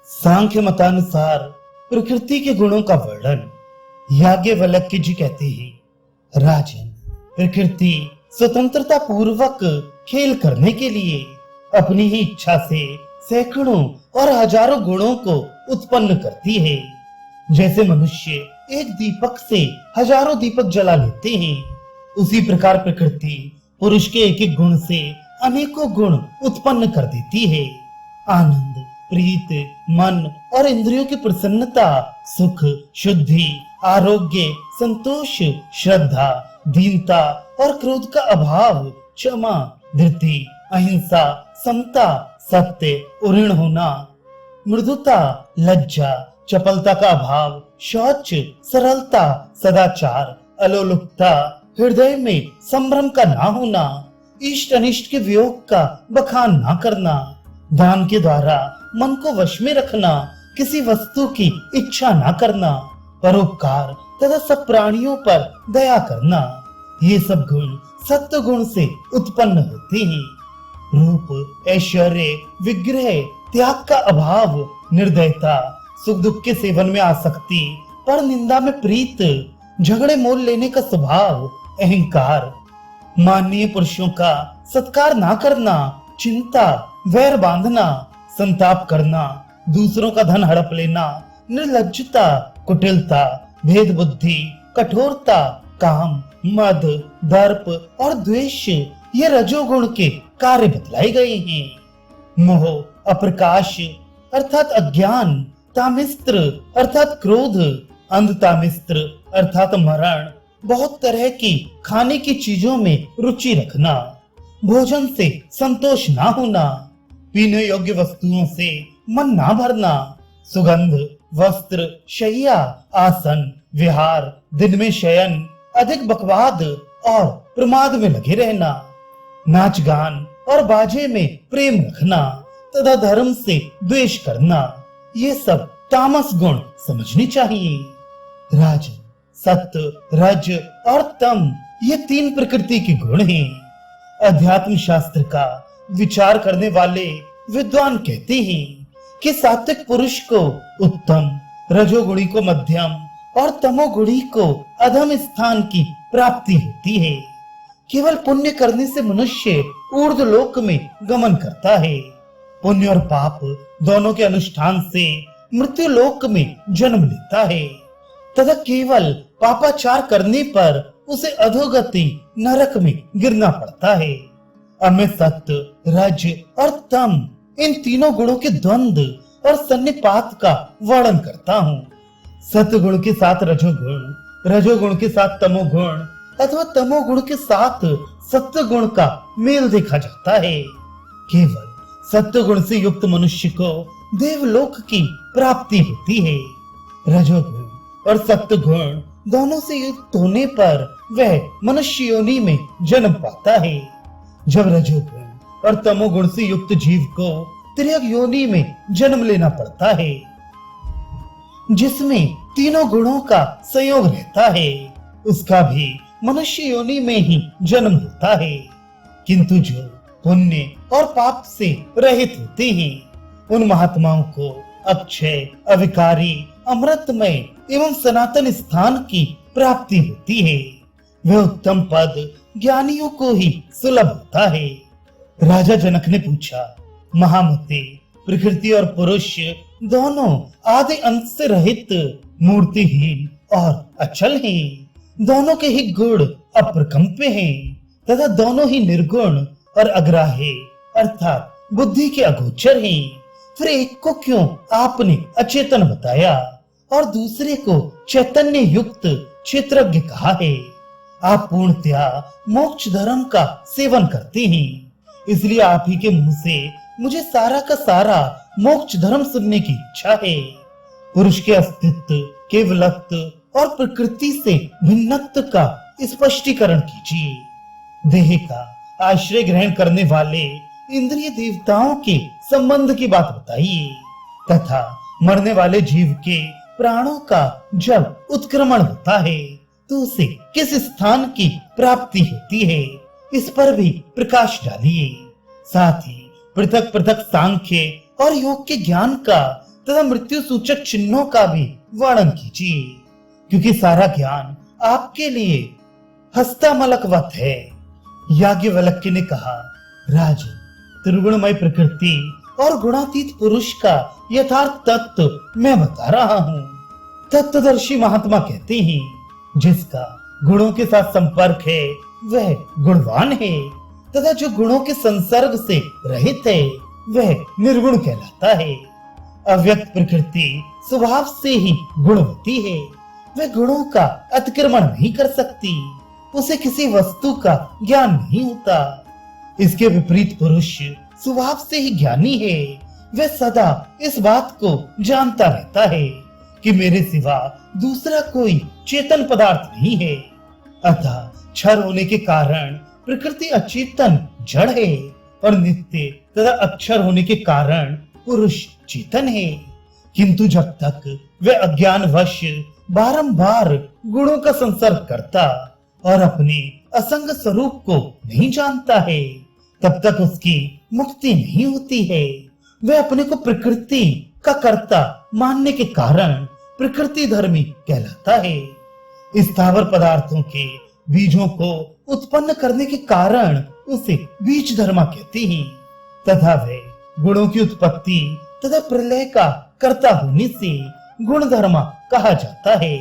सांख्य मतानुसार प्रकृति के गुणों का वर्णन याज्ञवल्क्य जी कहते हैं, राजन, प्रकृति स्वतंत्रता पूर्वक खेल करने के लिए अपनी ही इच्छा से सैकड़ों और हजारों गुणों को उत्पन्न करती है। जैसे मनुष्य एक दीपक से हजारों दीपक जला लेते हैं, उसी प्रकार प्रकृति पुरुष के एक एक गुण से अनेकों गुण उत्पन्न कर देती है। आनंद, प्रीत, मन और इंद्रियों की प्रसन्नता, सुख, शुद्धि, आरोग्य, संतोष, श्रद्धा, दीनता और क्रोध का अभाव, क्षमा, धृति, अहिंसा, समता, सत्य, ऋण होना, मृदुता, लज्जा, चपलता का अभाव, शौच, सरलता, सदाचार, अलोलुपता, हृदय में संभ्रम का ना होना, इष्ट अनिष्ट के वियोग का बखान ना करना, दान के द्वारा मन को वश में रखना, किसी वस्तु की इच्छा ना करना, परोपकार तथा सब प्राणियों पर दया करना, ये सब गुण सत्व गुण से उत्पन्न होते हैं। रूप, ऐश्वर्य, विग्रह, त्याग का अभाव, निर्दयता, सुख दुख के सेवन में आसक्ति, पर निंदा में प्रीत, झगड़े मोल लेने का स्वभाव, अहंकार, माननीय पुरुषों का सत्कार ना करना, चिंता, वैर बांधना, संताप करना, दूसरों का धन हड़प लेना, निर्लज्जता, कुटिलता, भेद बुद्धि, कठोरता, काम, मद, दर्प और द्वेष, ये रजोगुण के कार्य बतलाए गए हैं। मोह, अप्रकाश अर्थात अज्ञान, तामिस्त्र अर्थात क्रोध, अंधतामिस्त्र अर्थात मरण, बहुत तरह की खाने की चीजों में रुचि रखना, भोजन से संतोष ना होना, पीने योग्य वस्तुओं से मन ना भरना, सुगंध, वस्त्र, शैया, आसन, विहार, दिन में शयन, अधिक बकवाद और प्रमाद में लगे रहना, नाच गान और बाजे में प्रेम रखना तथा धर्म से द्वेष करना, ये सब तामस गुण समझनी चाहिए। राजन, सत्व, रज और तम, ये तीन प्रकृति के गुण हैं। अध्यात्म शास्त्र का विचार करने वाले विद्वान कहते हैं कि सात्विक पुरुष को उत्तम, रजोगुणी को मध्यम और तमोगुणी को अधम स्थान की प्राप्ति होती है। केवल पुण्य करने से मनुष्य ऊर्ध्व लोक में गमन करता है। पुण्य और पाप दोनों के अनुष्ठान से मृत्यु लोक में जन्म लेता है तथा केवल पापाचार करने पर उसे अधोगति नरक में गिरना पड़ता है। अब मैं सत्य, रज और तम, इन तीनों गुणों के द्वंद्व और सन्निपात का वर्णन करता हूँ। सत्य गुण के साथ रजोगुण, रजोगुण के साथ तमोगुण अथवा तमोगुण के साथ सत्य गुण का मेल देखा जाता है। केवल सत्य गुण से युक्त मनुष्य को देवलोक की प्राप्ति होती है। रजोगुण और सत्य गुण दोनों से युक्त होने पर वह मनुष्य योनि में जन्म पाता है। जब रजोगुण और तमोगुण से युक्त जीव को त्रियग योनि में जन्म लेना पड़ता है, जिसमें तीनों गुणों का संयोग रहता है, उसका भी मनुष्य योनि में ही जन्म होता है। किंतु जो पुण्य और पाप से रहित होते हैं, उन महात्माओं को अक्षय, अविकारी, अमृतमय एवं सनातन स्थान की प्राप्ति होती है। वह उत्तम पद ज्ञानियों को ही सुलभ होता है। राजा जनक ने पूछा, महामते, प्रकृति और पुरुष दोनों आदि अंत से रहित, मूर्तिहीन और अचल हैं। दोनों के ही गुण अप्रकंप्य हैं तथा दोनों ही निर्गुण और अग्राह्य अर्थात बुद्धि के अगोचर हैं। फिर एक को क्यों आपने अचेतन बताया और दूसरे को चैतन्य युक्त क्षेत्रज्ञ कहा है? आप पूर्णतया मोक्ष धर्म का सेवन करते हैं, इसलिए आप ही के मुंह से मुझे सारा का सारा मोक्ष धर्म सुनने की इच्छा है। पुरुष के अस्तित्व, केवलत्व और प्रकृति से भिन्नत्व का स्पष्टीकरण कीजिए। देह का आश्रय ग्रहण करने वाले इंद्रिय देवताओं के संबंध की बात बताइए तथा मरने वाले जीव के प्राणों का जब उत्क्रमण होता है तो उसे किस स्थान की प्राप्ति होती है, इस पर भी प्रकाश डालिए। साथ ही पृथक पृथक सांख्य और योग के ज्ञान का तथा मृत्यु सूचक चिन्हों का भी वर्णन कीजिए, क्योंकि सारा ज्ञान आपके लिए हस्तमलकवत है। याज्ञवल्क्य ने कहा, राजन, त्रिगुणमय प्रकृति और गुणातीत पुरुष का यथार्थ तत्व मैं बता रहा हूँ। तत्वदर्शी महात्मा कहते हैं, जिसका गुणों के साथ संपर्क है वह गुणवान है, तथा जो गुणों के संसर्ग से रहित है वह निर्गुण कहलाता है। अव्यक्त प्रकृति स्वभाव से ही गुणवती है, वह गुणों का अतिक्रमण नहीं कर सकती, उसे किसी वस्तु का ज्ञान नहीं होता। इसके विपरीत पुरुष स्वभाव से ही ज्ञानी है, वह सदा इस बात को जानता रहता है कि मेरे सिवा दूसरा कोई चेतन पदार्थ नहीं है। अतः क्षर होने के कारण प्रकृति अचेतन जड़ है और नित्य तथा अक्षर होने के कारण पुरुष चेतन है। किंतु जब तक वह अज्ञानवश बारंबार गुणों का संसर्ग करता और अपने असंग स्वरूप को नहीं जानता है, तब तक उसकी मुक्ति नहीं होती है। वह अपने को प्रकृति का कर्ता मानने के कारण प्रकृति धर्मी कहलाता है। स्थावर पदार्थों के बीजों को उत्पन्न करने के कारण उसे बीज धर्मा कहते हैं, तथा वह गुणों की उत्पत्ति तथा प्रलय का कर्ता होने से गुण धर्मा कहा जाता है।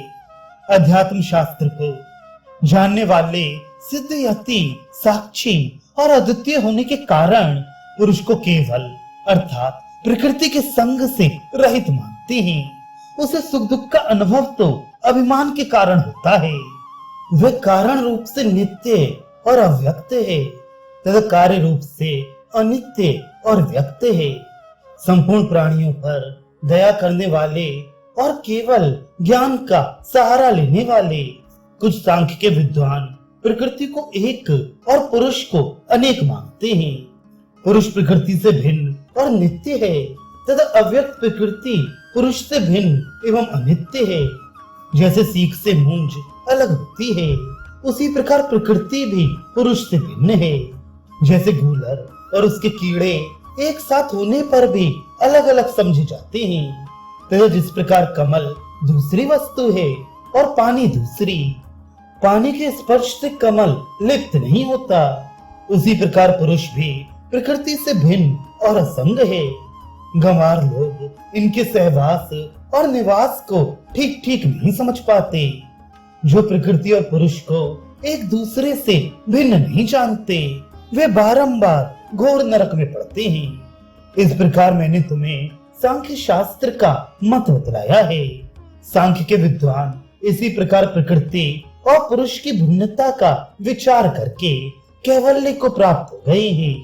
अध्यात्म शास्त्र को जानने वाले सिद्ध यति साक्षी और अद्वितीय होने के कारण पुरुष को केवल अर्थात प्रकृति के संग से रहित मानते हैं। उसे सुख दुख का अनुभव तो अभिमान के कारण होता है। वह कारण रूप से नित्य और अव्यक्त है तथा कार्य रूप से अनित्य और व्यक्त है। संपूर्ण प्राणियों पर दया करने वाले और केवल ज्ञान का सहारा लेने वाले कुछ सांख्य के विद्वान प्रकृति को एक और पुरुष को अनेक मानते हैं। पुरुष प्रकृति से भिन्न और नित्य है तथा अव्यक्त प्रकृति पुरुष से भिन्न एवं अनित्य है। जैसे सीख से मूंज अलग होती है, उसी प्रकार प्रकृति भी पुरुष से भिन्न है। जैसे गूलर और उसके कीड़े एक साथ होने पर भी अलग अलग समझे जाते हैं, तथा जिस प्रकार कमल दूसरी वस्तु है और पानी दूसरी, पानी के स्पर्श से कमल लिप्त नहीं होता, उसी प्रकार पुरुष भी प्रकृति से भिन्न और असंग है। गंवार लोग इनके सहवास और निवास को ठीक ठीक नहीं समझ पाते। जो प्रकृति और पुरुष को एक दूसरे से भिन्न नहीं जानते, वे बारंबार घोर नरक में पड़ते हैं। इस प्रकार मैंने तुम्हें सांख्य शास्त्र का मत बतलाया है। सांख्य के विद्वान इसी प्रकार प्रकृति और पुरुष की भिन्नता का विचार करके कैवल्य को प्राप्त हो गए हैं।